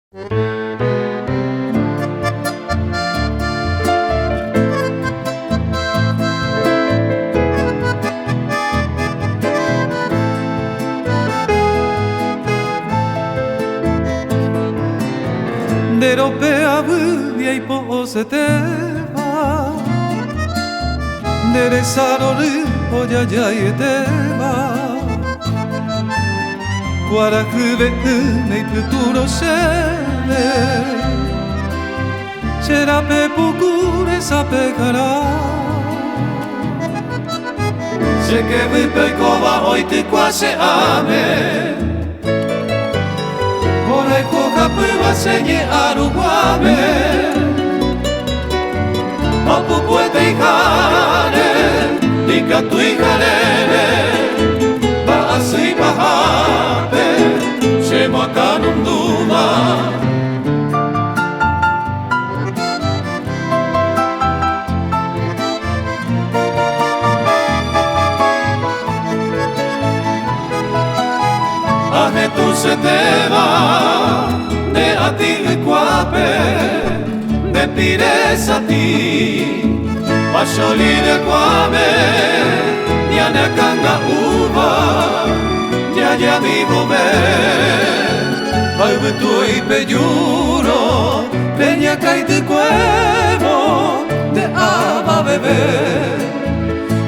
Deropea bubia y pose te va Deresaroru oyaya y te va Guarajube ne futuro se Serape pukure sapekara Se que vipe koba hoy te kwase ame Ora koka puwa senye aruguame Mapu puete ihare Tika tu iharere Ba asui pahape Shemo akanunduma Ahe tu se te va De a ti kuape De pires a ti Pasholi de kuame Nyane kanga uva Nyaya vivo me Alve tu i peyuro Peña kai de cuevo De aba bebé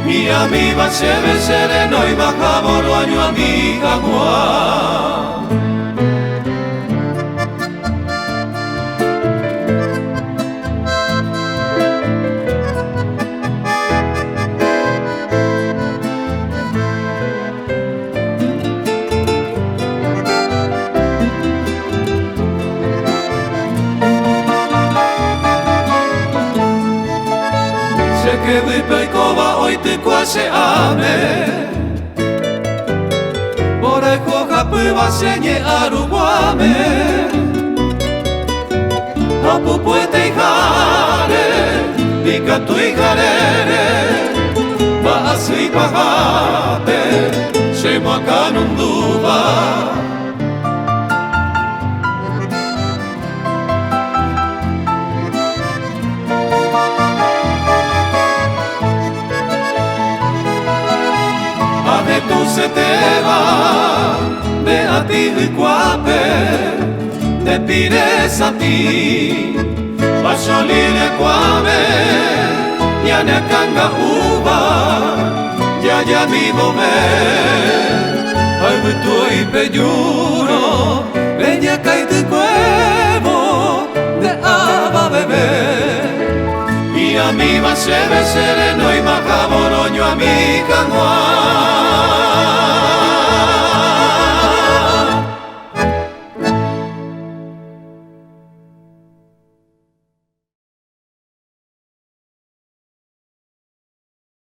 Mi amiga se ve sereno y baja boroño amiga gua Se que vipe y koba hoy te kwase ame Bora y koka puwa senye aruguame Apu puete ihare Dika tu iharere Ba asui pahape Shemo akanunduba Tu se te va de a ti y cuape de pires a ti Pasholi de cuame Nyane kanga uva Ya vivo me Alve tu y peyuro Peña kai de cuevo De aba bebé Mi amiga se ve sereno y macaboroño amiga gua